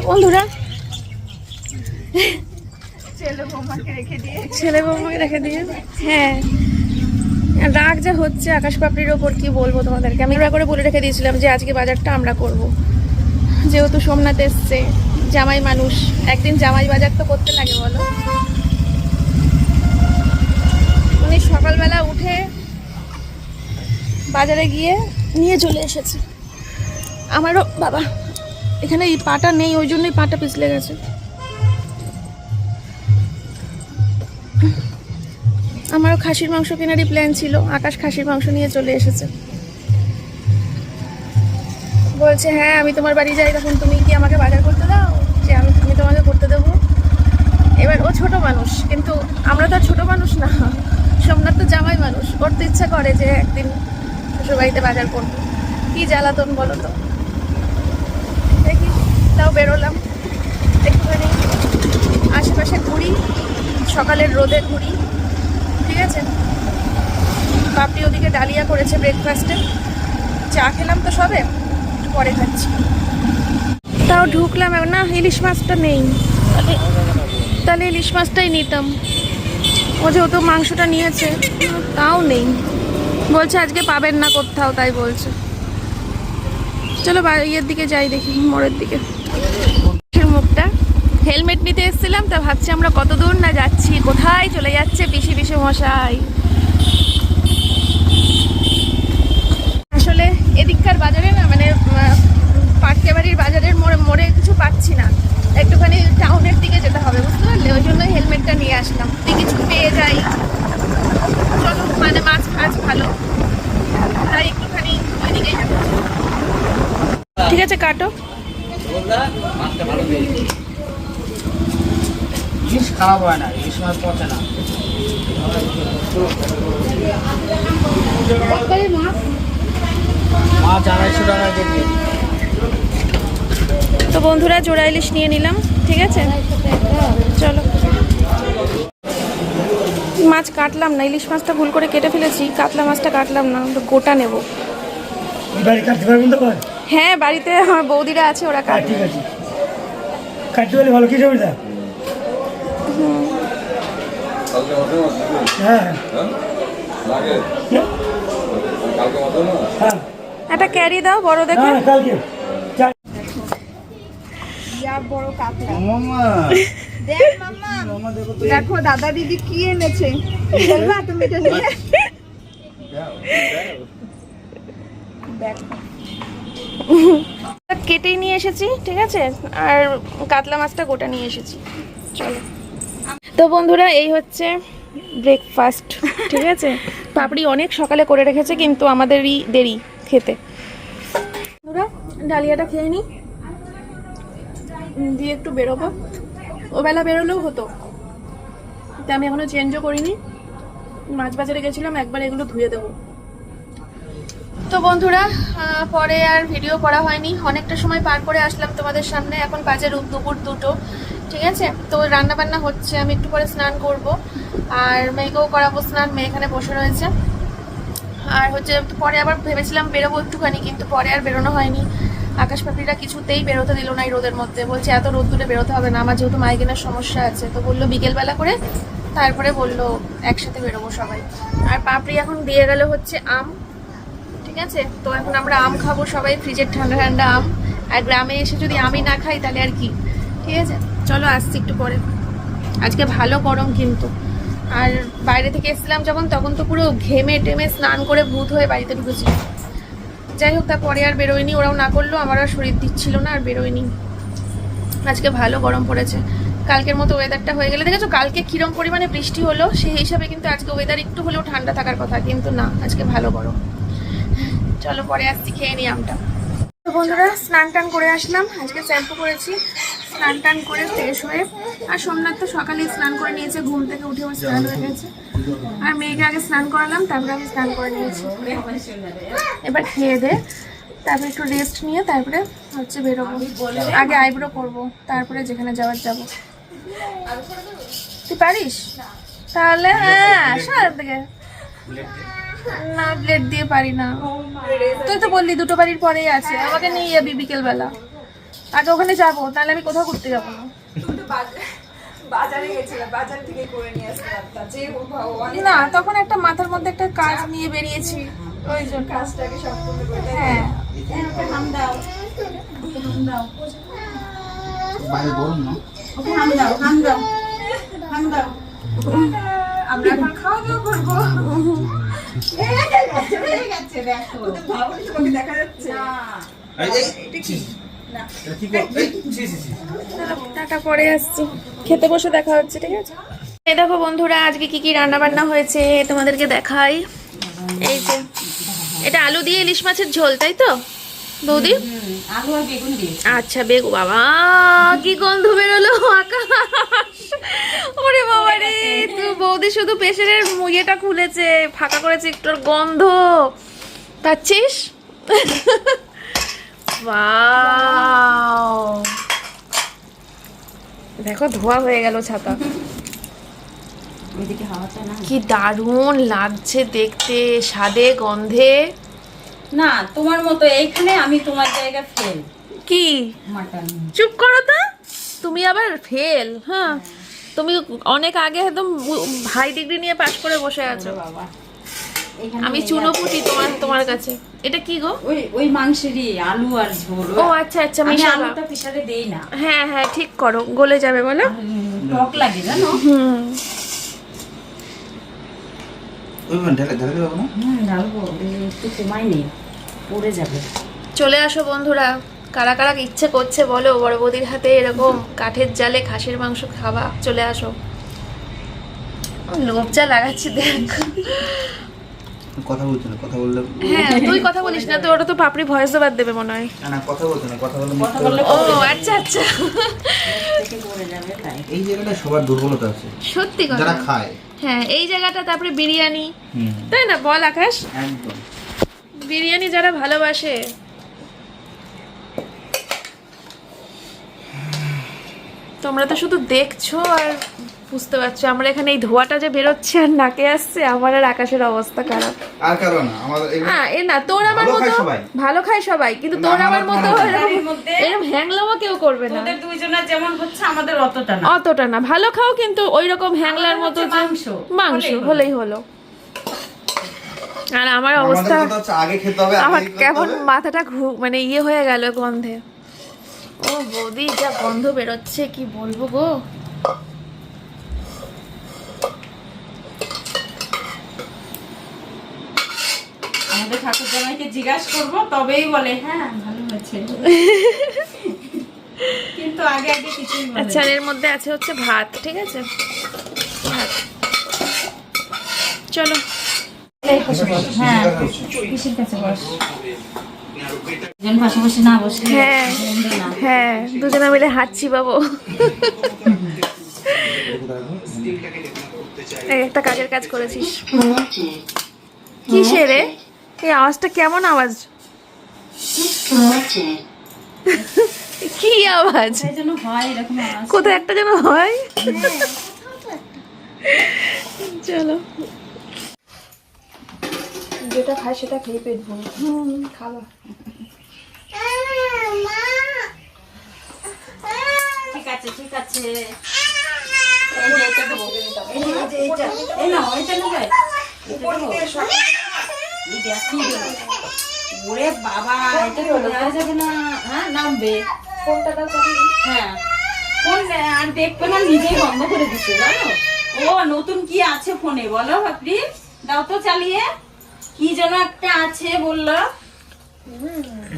বন্ধুরা ছেলে বৌমাকে রেখে দিয়ে হ্যাঁ রাগ যা হচ্ছে আকাশ পাপড়ির ওপর কি বলবো তোমাদেরকে। আমি এবার করে বলে রেখে দিয়েছিলাম যে আজকে বাজারটা আমরা করব, যেহেতু সোমনাথ এসছে জামাই মানুষ, একদিন জামাই বাজার তো করতে লাগে বলো। উনি সকালবেলা উঠে বাজারে গিয়ে নিয়ে চলে এসেছে। আমারও বাবা এখানে এই পাটা নেই, ওই জন্যই পাটা পিছলে গেছে। আমারও খাসির মাংস কেনারই প্ল্যান ছিল, আকাশ খাসির মাংস নিয়ে চলে এসেছে। বলছে হ্যাঁ আমি তোমার বাড়ি যাই তখন তুমি কি আমাকে বাজার করতে দাও, যে আমি তোমাকে করতে দেবো। এবার ও ছোট মানুষ, কিন্তু আমরা তো আর ছোট মানুষ না, সোমনাথ তো জামাই মানুষ, ওর তো ইচ্ছা করে যে একদিন শ্বশুরবাড়িতে বাজার করবো। কি জ্বালাতন বলো তো। দেখি তাও বেরোলাম একটুখানি আশেপাশে ঘুরি, সকালের রোদে ঘুরি, ঠিক আছে। পাপড়ি ওদিকে ডালিয়া করেছে ব্রেকফাস্টে, চা খেলাম তো সবে, পরে খাচ্ছি। তাও ঢুকলাম না, ইলিশ মাছটা নেই, তাহলে ইলিশ মাছটাই নিতাম। ও যেহেতু মাংসটা নিয়েছে তাও নেই, বলছে আজকে পাবেন না কোথাও, তাই বলছে। চলো ইয়ের দিকে যাই, দেখি মোড়ের দিকে। মুখটা হেলমেট নিতে এসেছিলাম, তা ভাবছি আমরা কত দূর না যাচ্ছি, কোথায় চলে যাচ্ছে পিসি পিসি মশাই। আসলে এদিককার বাজারে না, মানে পাটকেবাড়ির বাজারের মোড়ে কিছু পাচ্ছি না, একটুখানি টাউনের দিকে যেতে হবে, বুঝতে পারলে? ওই জন্য হেলমেটটা নিয়ে আসলাম, যদি কিছু পেয়ে যাই। চলো, মানে মাছ ফাছ ভালো, তাই একটুখানি ওই দিকেই যাবো। ঠিক আছে কাটো। ইলিশ খারাপ হয় না, ইলিশ মাছ পচে না। মাছ 250 টাকা কেজি। তো বন্ধুরা জোড়া ইলিশ নিয়ে নিলাম, ঠিক আছে। চলো, মাছ কাটলাম না, ইলিশ মাছটা ভুল করে কেটে ফেলেছি, কাতলা মাছটা কাটলাম না, গোটা নেব। হ্যাঁ বাড়িতে আমার বৌদিরা আছে, ওরা কাটবে। ঠিক আছে, কাটতে পারলে ভালো। কি সুবিধা? হ্যাঁ হ্যাঁ, একটা ক্যারি দাও বড় দেখে। কালকে বড় কাতলা। দেখ মাম্মা, দেখো দাদা দিদি কি এনেছে। বলবা তুমি এটা নিয়ে? কেটেই নিয়ে এসেছি, ঠিক আছে, আর কাতলা মাছটা গোটা নিয়ে এসেছি। চলো। তো বন্ধুরা এই হচ্ছে ব্রেকফাস্ট, ঠিক আছে। পাপড়ি অনেক সকালে করে রেখেছে, কিন্তু আমাদেরই দেরি খেতে। বন্ধুরা ডালিয়াটা খেয়ে নিই, দিয়ে একটু বেরোবো। ওবেলা বেরোলেও হতো, তা আমি এখনো চেঞ্জও করিনি। মাছ বাজারে গেছিলাম, একবার এগুলো ধুয়ে দেবো। তো বন্ধুরা পরে আর ভিডিও করা হয়নি, অনেকটা সময় পার করে আসলাম তোমাদের সামনে। এখন বাজে দুপুর 2টো, ঠিক আছে। তো রান্না বান্না হচ্ছে, আমি একটু পরে স্নান করব, আর মেয়েকেও করাবো স্নান, মেয়ে এখানে বসে রয়েছে। আর হচ্ছে পরে আবার ভেবেছিলাম বেরোবো একটুখানি, কিন্তু পরে আর বেরোনো হয়নি। আকাশ পাপড়িরা কিছুতেই বেরোতে দিল না এই রোদের মধ্যে, বলছে এত রোদ দূরে বেরোতে হবে না, আমার যেহেতু মাইগ্রেনের সমস্যা আছে। তো বললো বিকেলবেলা করে, তারপরে বললো একসাথে বেরোবো সবাই। আর পাপড়ি এখন দিয়ে গেল হচ্ছে আম, ঠিক আছে। তো এখন আমরা আম খাবো সবাই, ফ্রিজের ঠান্ডা ঠান্ডা আম। আর গ্রামে এসে যদি আমি না খাই তাহলে আর কি, ঠিক আছে। চলো আসছি একটু পরে। আজকে ভালো গরম কিন্তু, আর বাইরে থেকে এসেছিলাম যখন, তখন তো পুরো ঘেমে টেমে স্নান করে ভূত হয়ে বাড়িতে ঢুকেছি। যাই হোক, তারপরে আর বেরোয়নি, ওরাও না করলো, আমার আর শরীর দিচ্ছিল না, আর বেরোয়নি। আজকে ভালো গরম পড়েছে, কালকের মতো ওয়েদারটা হয়ে গেলে। দেখেছো কালকে কিরম পরিমাণে বৃষ্টি হলো, সেই হিসাবে কিন্তু আজকে ওয়েদার একটু হলেও ঠান্ডা থাকার কথা, কিন্তু না, আজকে ভালো গরম। চলো পরে আসছি, খেয়ে নিই আমটা। তো বন্ধুরা স্নান টান করে আসলাম, আজকে শ্যাম্পু করেছি, স্নান টান করে ফ্রেশ হয়ে। আর সোমনাথ তো সকালেই স্নান করে নিয়েছে, ঘুম থেকে উঠে ওর স্নান হয়ে গেছে। আর মেয়েকে আগে স্নান করালাম, তারপরে আমি স্নান করে নিয়েছি। এবার খেয়ে দে, তারপরে একটু রেস্ট নিয়ে তারপরে হচ্ছে বেরোবো। আগে আইব্রো করবো, তারপরে যেখানে যাওয়ার যাবো। তুই পারিস? তাহলে হ্যাঁ সারা থেকে না, ব্লেড দিয়ে পারি না। তুই তো বললি 2টো বাড়ির পরেই আছে, আমাকে নিয়ে যাবি বিকেলবেলা। আগে ওখানে যাবো, তাহলে আমি কোথাও ঘুরতে যাবো না। তুমি তো বাজারে গেছিলে, বাজার থেকে করে নিয়ে আসতে পারতা। যে অনেক না, তখন একটা মাথার মধ্যে একটা কাজ নিয়ে বেরিয়েছি, ওই জন্য। কাজটাকে সম্পূর্ণ করে দেয়। হ্যাঁ, ওকে হাম দাও, ওকে হাম দাও, বাইরে গরম না? ওকে হাম দাও, হাম দাও, হাম দাও। আমরা এখন খাওয়া দাওয়া করবো। হয়ে গেছে, দেখো। ভাবনি তোমাকে দেখা যাচ্ছে না। এটা কি? না। টাটা, পরে আসছি, খেতে বসে দেখা হচ্ছে, ঠিক আছে? এই দেখো বন্ধুরা, আজকে কি কি রান্না বান্না হয়েছে তোমাদেরকে দেখাই। এই যে এটা আলু দিয়ে ইলিশ মাছের ঝোল, তাই তো বৌদি? আলু আর বেগুন দিয়ে। আচ্ছা, বেগু বাবা, কি গন্ধ বেরোলো আকাশ! ওরে বাবা রে, তুই বৌদি শুধু প্রেশারের মুইয়েটা খুলেছে, ফাঁকা করেছে, একটু গন্ধ পাচ্ছিস? ওয়াও, দেখো ধোয়া হয়ে গেল ছাতা। ওইদিকে হাওয়াটা না। কি দারুণ লাগছে দেখতে, স্বাদে গন্ধে। না, তোমার মতো এইখানে আমি তোমার জায়গা ফেল। কি মাটন। চুপ করো তো, তুমি আবার ফেল? হ্যাঁ, তুমি অনেক আগে একদম হাই ডিগ্রি নিয়ে পাশ করে বসে আছো। বাবা, আমি চুনোপুটি তোমার কাছে। এটা কি গো? ওই মাংসেরই আলু আর ঝোল। ও আচ্ছা আচ্ছা, আমি মিশাবা। আলুটা প্রেসারে দেই না। হ্যাঁ হ্যাঁ, ঠিক করো, গলে যাবে বলো। টক লাগে জানো। হুম, ঢেলে দেবো না? ডালবো, একটু কমাই নেই, পড়ে যাবে। চলে আসো বন্ধুরা, কারা কারা ইচ্ছে করছে বলো বড় বৌদির হাতে এরকম কাঠের জালে খাসির মাংস খাওয়া। চলে আসো, লোভ যা লাগাচ্ছি দেখ। কথা বলছো না, কথা বললে হ্যাঁ, তুই কথা বলিস না তো, ওটা তো পাপড়ি ভয়েস ওভার দেবে মনে হয়। না, কথা বলছো না, কথা কথা বললে ও আচ্ছা আচ্ছা, থেকে পড়ে যাবে তাই। এই জায়গাটা সবার দুর্বলতা আছে, সত্যি কথা। যারা খায়। হ্যাঁ, এই জায়গাটা, তারপরে বিরিয়ানি, হুম, তাই না বল আকাশ? একদম। বিরিয়ানি যারা ভালোবাসে, তোমরা তো শুধু দেখছো আর বুঝতে পারছো, আমরা এখানে এই ধোঁয়াটা যে বেরোচ্ছে আর নাকে আসছে, আমার আর আকাশের অবস্থা খারাপ। আর কারো না, আমাদের হ্যাঁ, এ না, তোর আমার ভালো মতো খায় সবাই। ভালো খায় সবাই, কিন্তু না, তোর আমার আমার মতো মনে হয় এরকম এর মধ্যে এরকম হ্যাংলামা কেউ করবে না। তোদের দুইজনের যেমন হচ্ছে আমাদের অতটা না। অতটা না, ভালো খাও, কিন্তু ওই রকম হ্যাংলার মতো যে মাংস হলেই হলো। আর আমার অবস্থা, আমাদের কথা হচ্ছে আগে খেতে হবে, আমার আগে খেতে কেমন হবে। মাথাটা মানে ইয়ে হয়ে গেল গন্ধে। ও বৌদি, যা গন্ধ বেরোচ্ছে কি বলবো গো। আমাদের ঠাকুর জামাইকে জিজ্ঞাসা করবো, তবেই বলে হ্যাঁ ভালো হয়েছে। কিন্তু আগে আগে কিছুই বলে আচ্ছা, এর মধ্যে আছে হচ্ছে ভাত, ঠিক আছে? ভাত। চলো, হ্যাঁ, কিসের কাছে বস? জন পাশাপাশি না বসলে হ্যাঁ বন্ধু না। হ্যাঁ, দুজনে মিলে হাঁটছি বাবু। এই একটা কাজের কাজ করেছিস। কিসে রে? এই আওয়াজটা কেমন আওয়াজ? কি আওয়াজ? সেই জন্য হয় এরকম আওয়াজ। কোথায় একটা যেন হয়। চলো, যেটা খায় সেটা খেয়ে পেট ভরে। খাবা। ঠিক আছে ঠিক আছে। এই যে এটা দেবো। এই যে এটা। এই নাও, এটা নেবে। উপর থেকে সব। এই দেখ কি দেবো। ওরে বাবা, এটা তো দেওয়া যাবে না। হ্যাঁ, নামবে। কোনটা দাও চাবি? হ্যাঁ। ফোন আর দেখবে না, নিজেই বন্ধ করে দিচ্ছে জানো। ও নতুন কি আছে ফোনে বলো ভাবরি? দাও তো চালিয়ে। কি যেন একটা আছে বললো।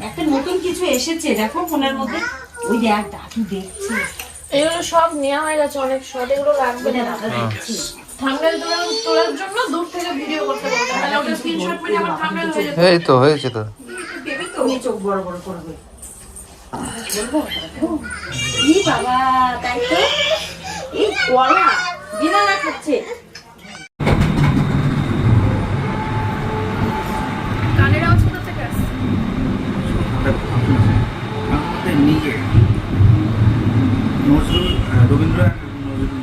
একটা নতুন কিছু এসেছে দেখো ফোনের মধ্যে। ওই দেখ দাদু দেখছে। এগুলো সব নেওয়া হয়ে গেছে, অনেক শর্ট, এগুলো লাগবে না। দাদা দেখছে। থাম্বনেল তোলার জন্য দূর থেকে ভিডিও করতে বলতে, তাহলে ওটা স্ক্রিনশট মেরে আমার থাম্বনেল হয়ে যেত। এই তো হয়েছে তো। দেবে তো? তুমি চোখ বড় বড় করবে। বলবো? ই বাবা, তাই তো? এই কলা বিনা না খাচ্ছে। কানের আওয়াজ কোথা থেকে আসছে? আমাদের নিজে নজরুল, রবীন্দ্র নজরুল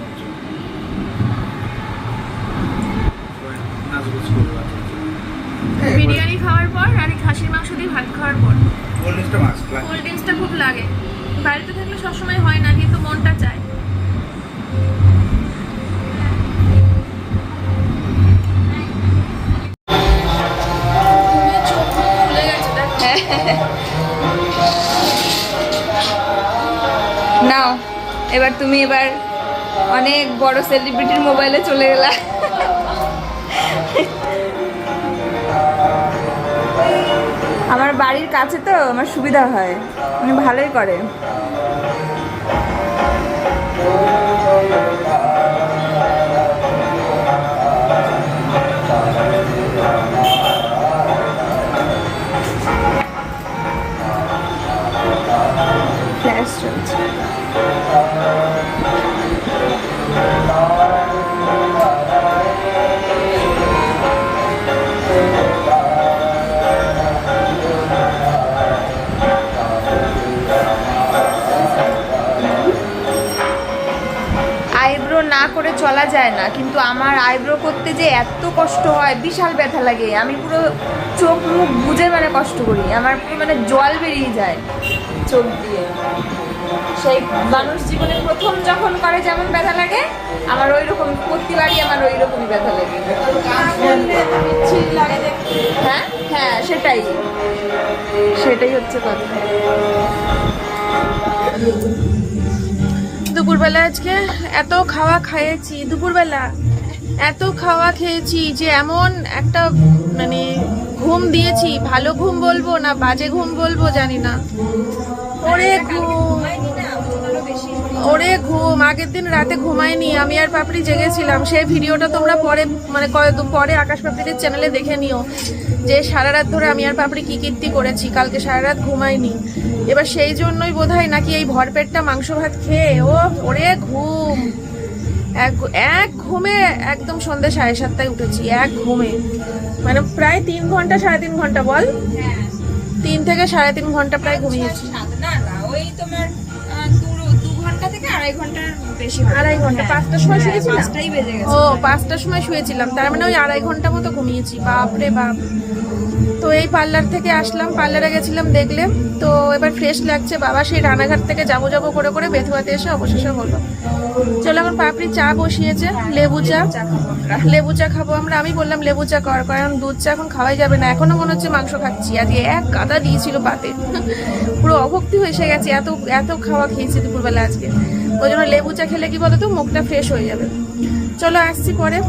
বিরিয়ানি খাওয়ার পর আর এই খাসির মাংস দিয়ে ভাত খাওয়ার পর কোল্ড ড্রিঙ্কসটা মাস্ট কোল্ড ড্রিঙ্কসটা খুব লাগে। বাড়িতে থাকলে সবসময় হয় না, কিন্তু মনটা চায়। চোখ খুলে গেছে দেখো। নাও এবার তুমি এবার অনেক বড় সেলিব্রিটির মোবাইলে চলে গেলা। আমার বাড়ির কাছে তো আমার সুবিধা হয়, মানে ভালোই করে। ফ্ল্যাশ চলছে। আইব্রো না করে চলা যায় না, কিন্তু আমার আইব্রো করতে যে এত কষ্ট হয়, বিশাল ব্যথা লাগে। আমি পুরো চোখ মুখ বুজে মানে কষ্ট করি, আমার পুরো মানে জল বেরিয়ে যায় চোখ দিয়ে। সেই মানুষ জীবনে প্রথম যখন করে যেমন ব্যথা লাগে, আমার ওই রকম প্রতিবারই আমার ওই রকমই ব্যথা লাগে। হ্যাঁ হ্যাঁ, সেটাই সেটাই হচ্ছে কথা। দুপুরবেলা আজকে এত খাওয়া খেয়েছি, দুপুরবেলা এত খাওয়া খেয়েছি যে এমন একটা মানে ঘুম দিয়েছি, ভালো ঘুম বলবো না বাজে ঘুম বলবো জানি না। ওরে ঘুম, ওরে ঘুম, আগের দিন রাতে ঘুমাইনি, আমি আর পাপড়ি জেগেছিলাম। সেই ভিডিওটা তোমরা পরে মানে পরে আকাশ পাপড়ির চ্যানেলে দেখে নিও, যে সারা রাত ধরে আমি আর পাপড়ি কি কীর্তি করেছি। কালকে সারা রাত ঘুমাইনি, এবার সেই জন্যই বোধহয় নাকি এই ভরপেটটা মাংস ভাত খেয়ে ওরে ঘুম, এক ঘুমে একদম সন্ধ্যে 7:30টায় উঠেছি, এক ঘুমে মানে প্রায় 3 ঘন্টা 3.5 ঘন্টা বল, 3 থেকে 3.5 ঘন্টা প্রায় ঘুমিয়েছি। না না, ওই তোমার 2 ঘন্টা থেকে 2.5 ঘন্টার বেশি। 2.5 ঘন্টা, 5টার সময় শুয়েছিলাম। 5টাই বেজে গেছে। ও 5টার সময় শুয়েছিলাম, তার মানে ওই 2.5 ঘন্টা মতো ঘুমিয়েছি। বাপরে বাপ। তো এই পার্লার থেকে আসলাম, পার্লারে গেছিলাম দেখলে, তো এবার ফ্রেশ লাগছে। বাবা সেই রানাঘাট থেকে যাবো যাবো করে করে বেথুয়াতে এসে অবশেষে হলো। চলো এখন পাপড়ি চা বসিয়েছে, লেবু চা খাবো আমরা। আমি বললাম লেবু চা কর, কারণ দুধ চা এখন খাওয়াই যাবে না, এখনো মনে হচ্ছে মাংস খাচ্ছি। আজকে এক গাদা দিয়েছিল পাতে, পুরো অভক্তি হয়ে এসে গেছে, এত এত খাওয়া খেয়েছি দুপুরবেলা আজকে। ওই জন্য লেবু চা খেলে কি বলতো, মুখটা ফ্রেশ হয়ে যাবে। চলো আসছি পরে।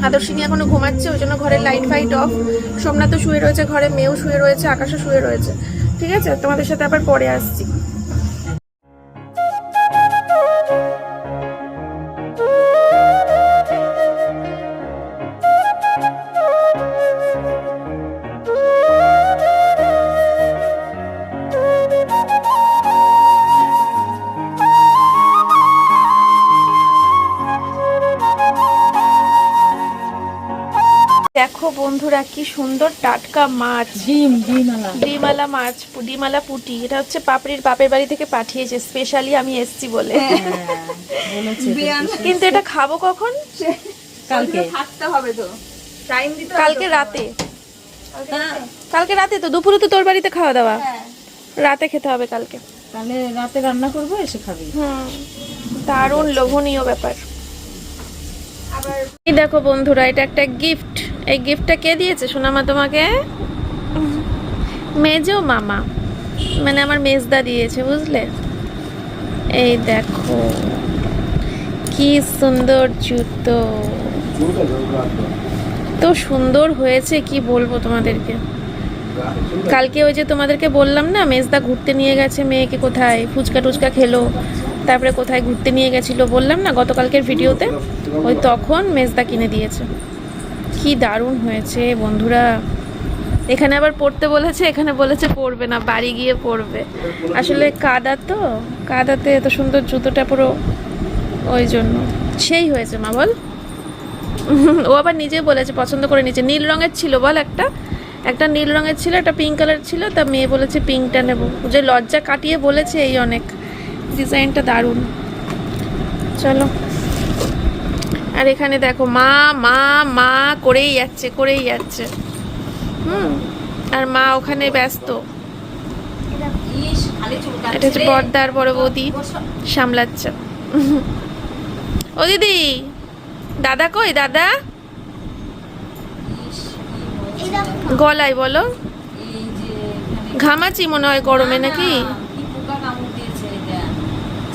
আদর্শিনী এখনো ঘুমাচ্ছে, ওই জন্য ঘরের লাইট ফাইট অফ। সোমনাথ তো শুয়ে রয়েছে ঘরে, মেয়েও শুয়ে রয়েছে, আকাশও শুয়ে রয়েছে। ঠিক আছে, তোমাদের সাথে আবার পরে আসছি। দেখো বন্ধুরা কি সুন্দর টাটকা মাছ, ডিমালা মাছ, ডিমালা পুটি। এটা হচ্ছে পাপড়ির বাপের বাড়ি থেকে পাঠিয়েছে, স্পেশালি আমি এসছি বলে। কিন্তু এটা খাবো কখন? কালকে থাকতে হবে তো, টাইম দিতে হবে। কালকে রাতে, কালকে রাতে তো দুপুরে তো তোর বাড়িতে খাওয়া দাওয়া, রাতে খেতে হবে কালকে। তাহলে রাতে রান্না করবো, এসে খাবি। দারুণ লোভনীয় ব্যাপার। এই দেখো বন্ধুরা, এটা একটা গিফট। এই গিফটটা কে দিয়েছে সোনামা তোমাকে? মেজো মামা, মানে আমার মেজদা দিয়েছে, বুঝলে? এই দেখো কি সুন্দর জুতো, তো সুন্দর হয়েছে কি বলবো তোমাদেরকে। কালকে ওই যে তোমাদেরকে বললাম না, মেজদা ঘুরতে নিয়ে গেছে মেয়েকে, কোথায় ফুচকা টুচকা খেলো, তারপরে কোথায় ঘুরতে নিয়ে গেছিল বললাম না গতকালকের ভিডিওতে, ওই তখন মেজদা কিনে দিয়েছে। কি দারুণ হয়েছে বন্ধুরা। এখানে আবার পড়তে বলেছে, এখানে বলেছে পড়বে না, বাড়ি গিয়ে পড়বে। আসলে কাদা তো, কাদাতে এত সুন্দর জুতোটা পুরো, ওই জন্য সেই হয়েছে মা বল। ও আবার নিজেই বলেছে পছন্দ করে নিচে, নীল রঙের ছিল বল, একটা নীল রঙের ছিল, একটা পিঙ্ক কালার ছিল, তা মেয়ে বলেছে পিঙ্কটা নেবো। যে লজ্জা কাটিয়ে বলেছে এই অনেক, ডিজাইনটা দারুণ। চলো, আর এখানে দেখো মা মা মা করেই যাচ্ছে। আর মা ওখানে ব্যস্ত। খালি চুল এটা হচ্ছে কাটছে বড়দার বড় বৌদি সামলাচ্ছে। ও দিদি, দাদা কই দাদা? গলায় বলো, এই যে এখানে ঘামাচি মনে হয় গরমে নাকি? কি পোকা কামড় দিয়েছে এটা,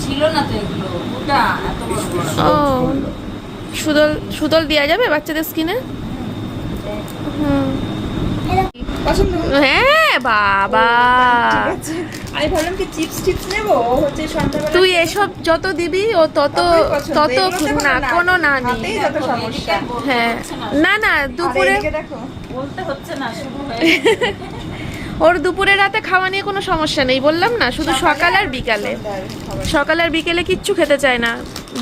ছিল না তো এগুলো, পোকা এত বড় বড়। ও সুদল সুদল দেওয়া যাবে বাচ্চাদের স্কিনে? হুম, পছন্দ হলো? হ্যাঁ বাবা, ঠিক আছে। আমি ভাবলাম কি চিপস টিপস নেবো, ও হচ্ছে সন্ধ্যাবেলা তুই এসব যত দিবি ও তত ততই পছন্দ। তত এগুলোতে কোনো না, না কোনো না নেই। হাতেই যত সমস্যা। হ্যাঁ, না না আর দুপুরে এইদিকে দেখো, বলতে হচ্ছে না, শুরু হয়ে ওর দুপুরে রাতে খাওয়া নিয়ে কোনো সমস্যা নেই, বললাম না, শুধু সকাল আর বিকালে। সকাল আর বিকেলে কিচ্ছু খেতে চায় না।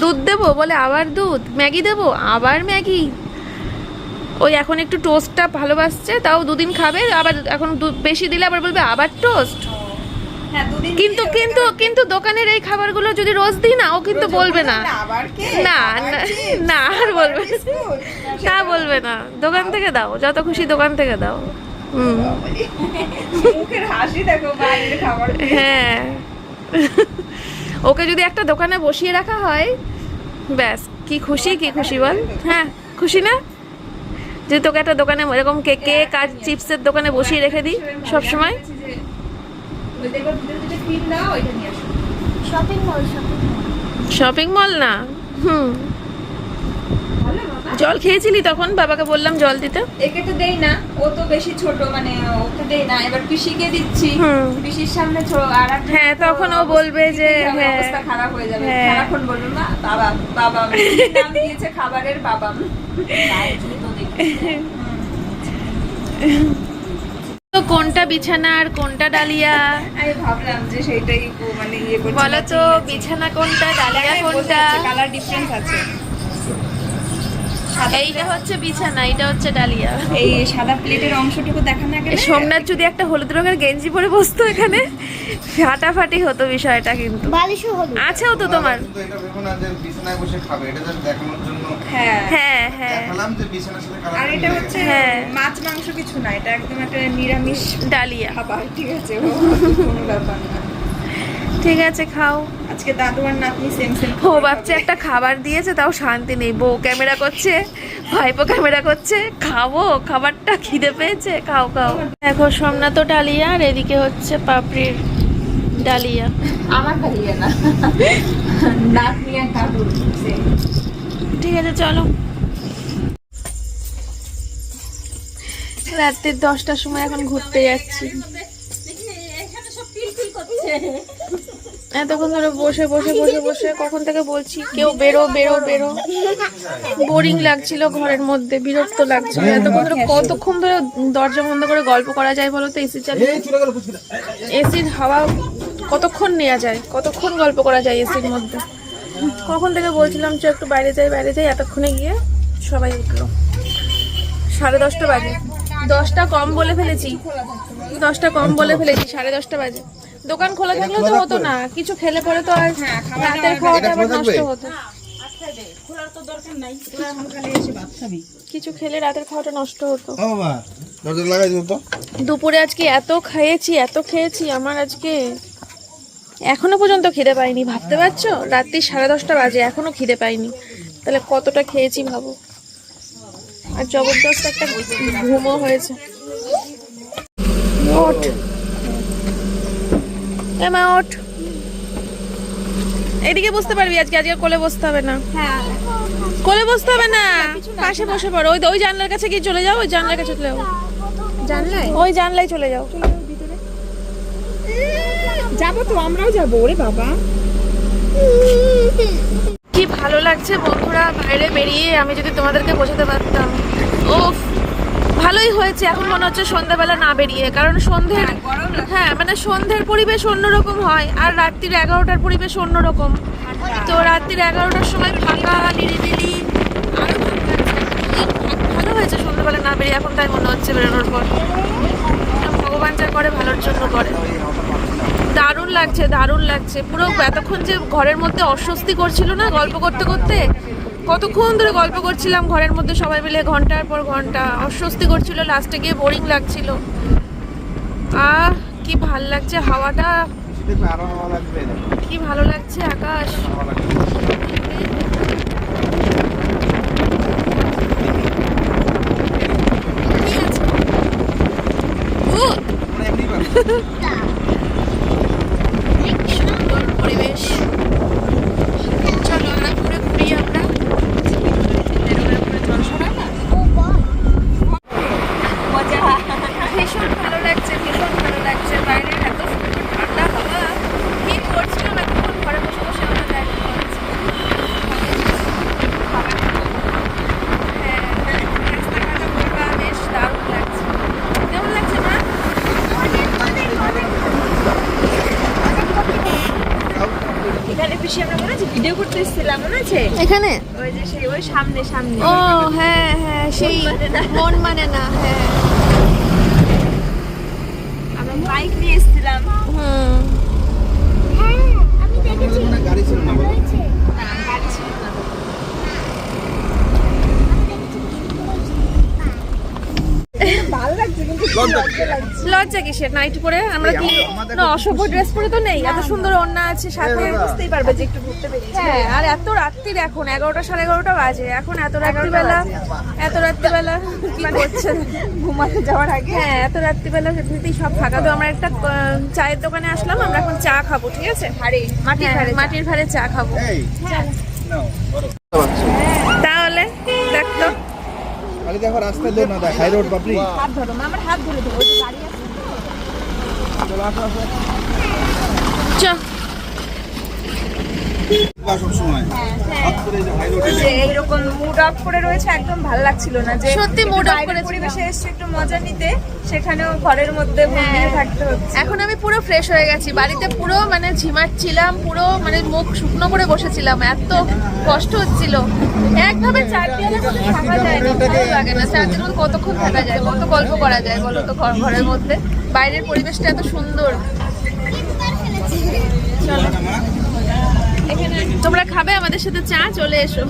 দুধ দেবো বলে আবার দুধ, ম্যাগি দেবো আবার ম্যাগি। ওই এখন একটু টোস্টটা ভালোবাসছে, তাও দুদিন খাবে, আবার এখন বেশি দিলে আবার বলবে আবার টোস্ট। হ্যাঁ দুদিন কিন্তু দিয়ে কিন্তু কিন্তু দোকানের এই খাবারগুলো যদি রোজ দিই না, ও কিন্তু বলবে না। আবার কে না আবার না, chips, না আর বলবে না। বিস্কুট। তা বলবে না, দোকান থেকে দাও, যত খুশি দোকান থেকে দাও। হুম, মুখের হাসি দেখো বাইরের খাবার খেয়ে। হ্যাঁ। ওকে যদি একটা দোকানে বসিয়ে রাখা হয়, ব্যাস কি খুশি কি খুশি বল। হ্যাঁ খুশি না? যে তোকে একটা দোকানে এরকম কেক আর চিপসের দোকানে বসিয়ে রেখে দিই সব সময়। ওই দেখো ভিতরে যেটা ক্রিম দাও ওইটা নিয়ে আসো। শপিং মল না, হুম। ভালো বাবা। জল খেয়েছিলি তখন? বাবাকে বললাম জল দিতে। একে তো দেই না, ও তো বেশি ছোট, মানে ওকে দেই না, এবার পিসিকে দিচ্ছি। হুম। পিসির সামনে আর একটা হ্যাঁ, তখন ও বলবে যে, হ্যাঁ। অবস্থা খারাপ হয়ে যাবে। হ্যাঁ। সারাক্ষণ বলবে মা বাবা বাবা, নাম দিয়েছে খাবারের বাবা। গায়ে জুতো দেখতে। তো কোনটা বিছানা আর কোনটা ডালিয়া আমি ভাবলাম যে সেইটাই মানে ইয়ে করছি। বলো তো? বিছানা কোনটা, ডালিয়া কোনটা? কালার ডিফারেন্স আছে। এইটা হচ্ছে বিছানা, এটা হচ্ছে ডালিয়া। এই সাদা প্লেটের অংশটুকু দেখা না এই গেলে সোমনাথ যদি একটা হলুদ রঙের গেঞ্জি পরে বসতো এখানে, ফাটাফাটি হতো বিষয়টা। কিন্তু আছেও তো তোমার। কিন্তু এটা ভেবো না যে বিছানায় বসে খাবে, এটা জাস্ট দেখানোর জন্য হ্যাঁ। হ্যাঁ হ্যাঁ, দেখালাম যে বিছানার সাথে আর খারাপ এটা হচ্ছে হ্যাঁ। মাছ মাংস কিছু না, এটা একদম একটা নিরামিষ ডালিয়া। খাবার, ঠিক আছে? ও কোনো ব্যাপার না। ঠিক আছে, খাও। আজকে দাদু আর নাতনি সেম সেম। ও ভাবছে একটা খাবার দিয়েছে তাও শান্তি নেই, বউ ক্যামেরা করছে, ভাইপো ক্যামেরা করছে, খাবো খাবারটা, খিদে পেয়েছে, খাও খাও। দেখো সোমনাথ ডালিয়া, আর এদিকে হচ্ছে পাপড়ির ডালিয়া। আমার খাইয়ে না, নাতনি আর দাদুর same। ঠিক আছে চলো। রাত্রি 10টার সময় এখন ঘুরতে যাচ্ছি। এখানে সব পিলপিল করছে। এতক্ষণ ধরে বসে বসে বসে বসে কখন থেকে বলছি কেউ বেরো বেরো বেরো, বোরিং লাগছিল ঘরের মধ্যে, বিরক্ত লাগছিল। এতক্ষণ ধরে কতক্ষণ ধরে দরজা বন্ধ করে গল্প করা যায় বলো তো? এসি চালিয়ে এসির হাওয়া কতক্ষণ নেওয়া যায়, কতক্ষণ গল্প করা যায় এসির মধ্যে? কখন থেকে বলছিলাম যে একটু বাইরে যাই বাইরে যাই, এতক্ষণে গিয়ে সবাই উঠলো। 10:30 বাজে, 10টা কম বলে ফেলেছি, 10টা কম বলে ফেলেছি, 10:30 বাজে। দোকান খোলা থাকলেও তো হতো না, কিছু খেলে পরে তো আর রাতের খাওয়াটা আবার নষ্ট হতো। খোলার তো দরকার নাই। এখন খালি এসে ভাত খাবি। কিছু খেলে রাতের খাওয়াটা নষ্ট হতো। ও বাবা দরজা লাগাই দিও তো। দুপুরে আজকে এত খেয়েছি, আমার আজকে এখনো পর্যন্ত খিদে পাইনি, ভাবতে পারছো? রাত্রি 10:30 বাজে, এখনো খিদে পাইনি, তাহলে কতটা খেয়েছি ভাবো। আর জবরদস্ত একটা ঘুমও হয়েছে। ওঠ এমা, ওঠ, এদিকে বসতে পারবি আজকে, আজকে কোলে বসতে হবে না। কোলে বসতে হবে না, পাশে বসে পড়ো। ওই ওই জানলার কাছে গিয়ে চলে যাও, ওই জানলার কাছে চলে যাও, জানলাই ওই জানলায় চলে যাও। যাবো তো, আমরাও যাবো। ওরে বাবা, কি ভালো লাগছে বন্ধুরা বাইরে বেরিয়ে, আমি যদি তোমাদেরকে বোঝাতে পারতাম। ও ভালোই হয়েছে, এখন মনে হচ্ছে সন্ধ্যাবেলা না বেরিয়ে, কারণ সন্ধ্যের, হ্যাঁ মানে সন্ধ্যের পরিবেশ অন্যরকম হয়, আর রাত্রির 11টার পরিবেশ অন্যরকম। তো রাত্রির 11টার সময় ফাঁকা নিরিবিলি, আরো ভালো হয়েছে সন্ধ্যাবেলা না বেরিয়ে, এখন তাই মনে হচ্ছে বেরোনোর পর। ভগবান যা করে ভালোর জন্য করে। দারুণ লাগছে, দারুণ লাগছে। পুরো এতক্ষণ যে ঘরের মধ্যে অস্বস্তি করছিল না গল্প করতে করতে, কতক্ষণ ধরে গল্প করছিলাম ঘরের মধ্যে সবাই মিলে, ঘন্টার পর ঘন্টা, অস্বস্তি করছিল, লাস্টে গিয়ে বোরিং লাগছিল। কি ভাল লাগছে, হাওয়াটা বৃষ্টি দেখবে আরো হাওয়া লাগবে, দেখো কি ভালো লাগছে আকাশ। হাওয়া লাগবে। কি আছে? ভূত। মানে এমনি পাবে। সুন্দর পরিবেশ। চলো আমরা ঘুরে ঘুরি আমরা। মজা। ভীষণ ভালো লাগছে, ভীষণ ভালো লাগছে। বাইরে এত সুন্দর ঠান্ডা হাওয়া। কি করছিলাম এতক্ষণ ঘরে বসে বসে আমরা দেখতে পাচ্ছি। হ্যাঁ, রাস্তাঘাটে ঘোরা বেশ দারুণ লাগছে। কেমন লাগছে মা? এখানে পিসি আমরা মনে আছে ভিডিও করতে এসেছিলাম, মনে আছে? এখানে? ওই যে সেই ওই সামনে সামনে। ও হ্যাঁ হ্যাঁ, সেই মন মানে না। হ্যাঁ আমরা বাইক নিয়ে এসেছিলাম। হুম। তোমাদের মনে হয় গাড়ি ছিল না বলো? ভালো লাগছে কিন্তু লজ্জা কিসের? নাইট পরে আমরা কি না অসভ্য ড্রেস পরে তো নেই? এত সুন্দর ওড়না আছে সাথে। বুঝতেই পারবে যে একটু ঘুরতে বেরিয়েছি। হ্যাঁ, আর এত রাত্রির এখন 11টা 11:30 বাজে। এখন এত রাত্রিবেলা, এত রাত্রিবেলা কি করছে? ঘুমাতে যাওয়ার আগে হ্যাঁ, এত রাত্রিবেলা এমনিতেই সব ফাঁকা। তো আমরা একটা চায়ের দোকানে আসলাম, আমরা এখন চা খাবো, ঠিক আছে? ভারী মাটির হ্যাঁ, ভারে মাটির ভারে চা খাবো। এই নাও বড় তাহলে দেখ তো, খালি দেখো রাস্তায় লো না দেখ হাই রোড বাপরি। হাত ধরো মা, আমার হাত ধরে ধরো। ওই যে গাড়ি আছে। চলো আসো আসো চ। বা সব সময় হঠাৎ করে এই যে হাই রোডে যে এইরকম মুড অফ করে রয়েছে, একদম ভালো লাগছিল না। যে সত্যি একটু mood off বাইরের করেছিল। পরিবেশে এসে একটু মজা নিতে, সেখানেও ঘরের মধ্যে বন্দি থাকতে হচ্ছে। এখন আমি পুরো ফ্রেশ হয়ে গেছি। বাড়িতে পুরো মানে ঝিমাচ্ছিলাম, পুরো মানে মুখ শুকনো করে বসেছিলাম, এত কষ্ট হচ্ছিল। একভাবে 4 দেওয়ালের মধ্যে থাকা যায় না, ভালো লাগে না। 4 দিনের মধ্যে কতক্ষণ থাকা যায়, কত গল্প করা যায় বলো তো ঘরের মধ্যে? বাইরের পরিবেশটা এত সুন্দর। চলো এখানে তোমরা খাবে আমাদের সাথে চা, চলে এসো।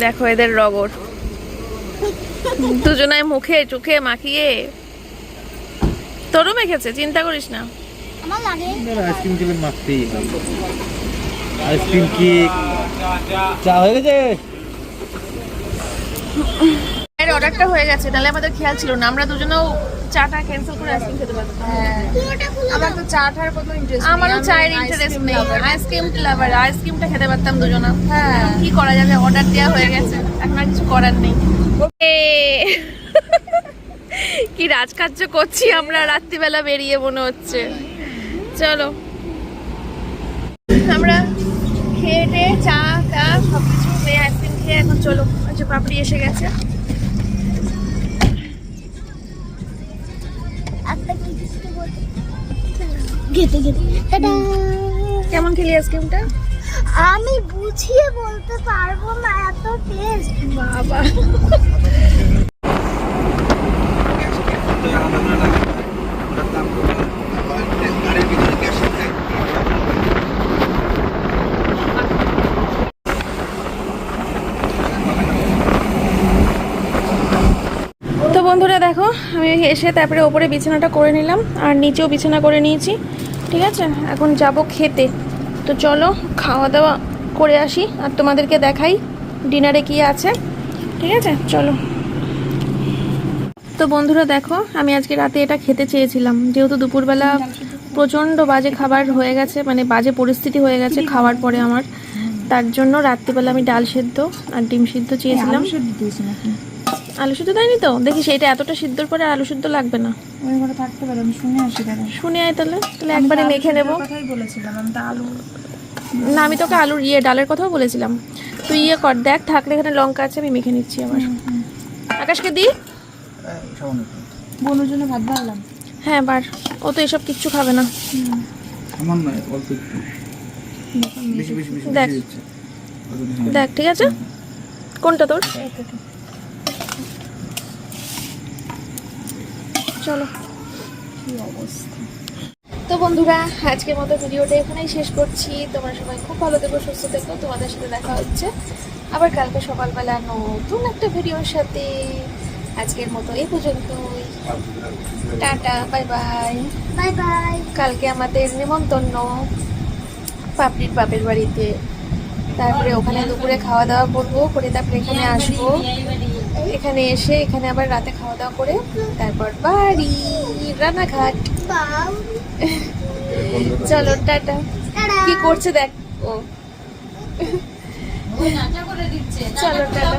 দেখো এদের রগর, দুজনায় মুখে চোখে মাখিয়ে। তোরও মেখেছে, চিন্তা করিস না। আইসক্রিম খেলে মাখতেই আইসক্রিম কেক চা হয়ে গেছে। এর অর্ডারটা হয়ে গেছে, তাহলে আমাদের খেয়াল ছিল না। আমরা দুজনেও চাটা ক্যান্সেল করে আইসক্রিম খেতে পারতাম। আমার তো চা ঠার কোনো ইন্টারেস্ট আমারও চায়ের ইন্টারেস্ট নেই, আইসক্রিম লাভার, আইসক্রিমটা খেতে পারতাম দুজনা। হ্যাঁ, কি করা যাবে, অর্ডার দেওয়া হয়ে গেছে, এখন আর কিছু করার নেই। কি রাজকার্য করছি আমরা রাত্রিবেলা বেরিয়ে, মনে হচ্ছে। চলো আমরা খেয়ে টেয়ে চা টা সবকিছু খেয়ে আইসক্রিম খেয়ে এখন চলো। আচ্ছা, পাপড়ি এসে গেছে। কেমন খেলি আইসক্রিমটা? আমি বুঝিয়ে বলতে পারবো না, এত টেস্ট। বাবা, গাড়ির ভিতরে গ্যাস থাকে। তো বন্ধুরা দেখো, আমি এসে তারপরে ওপরে বিছানাটা করে নিলাম, আর নিচেও বিছানা করে নিয়েছি, ঠিক আছে? এখন যাব খেতে। তো চলো খাওয়া দাওয়া করে আসি, আর তোমাদেরকে দেখাই ডিনারে কি আছে, ঠিক আছে? চলো। তো বন্ধুরা দেখো, আমি আজকে রাতে এটা খেতে চেয়েছিলাম, যেহেতু দুপুরবেলা প্রচণ্ড বাজে খাবার হয়ে গেছে, মানে বাজে পরিস্থিতি হয়ে গেছে খাওয়ার পরে আমার। তার জন্য রাত্রিবেলা আমি ডাল সেদ্ধ আর ডিম সিদ্ধ চেয়েছিলাম। আলু সিদ্ধ দেয়নি তো? দেখি সেইটা এতটা সিদ্ধর পরে আলু সিদ্ধ লাগবে না। ওই ঘরে থাকতে পারে, আমি শুনে আসি দাদা। শুনে আয় তাহলে, তাহলে একবারে মেখে নেবো। কথাই বলেছিলাম আমি তো আলু। না, আমি তোকে আলুর ডালের কথাও বলেছিলাম। তুই কর, দেখ থাকলে এখানে লঙ্কা আছে, আমি মেখে নিচ্ছি আবার। আকাশকে দি। বোনের জন্য ভাত বাড়লাম। হ্যাঁ বার, ও তো এসব কিচ্ছু খাবে না। আমার নয়, অল্প একটু বেশি বেশি বেশি দেখ। দিচ্ছে। দেখ ঠিক আছে, কোনটা তোর? চলো। তো বন্ধুরা, আজকের মতো ভিডিওটা এখানেই শেষ করছি। তোমরা সবাই খুব ভালো থেকো, সুস্থ থেকো। তোমাদের সাথে দেখা হচ্ছে আবার কালকে সকালবেলা নতুন একটা ভিডিওর সাথে। আজকের মতো এই পর্যন্তই। Tata, bye bye. Bye bye. কালকে আমাদের নেমন্তন্ন পাপড়ির বাপের বাড়িতে। তারপরে ওখানে দুপুরে খাওয়া দাওয়া করবো, করে তারপরে এখানে আসবো। এখানে এসে এখানে আবার রাতে খাওয়া দাওয়া করে তারপর বাড়ি রানাঘাট। বাউ। চলো টাটা। টাটা। কি করছে দেখ ও। নাচা করে দিচ্ছে। চলো টাটা।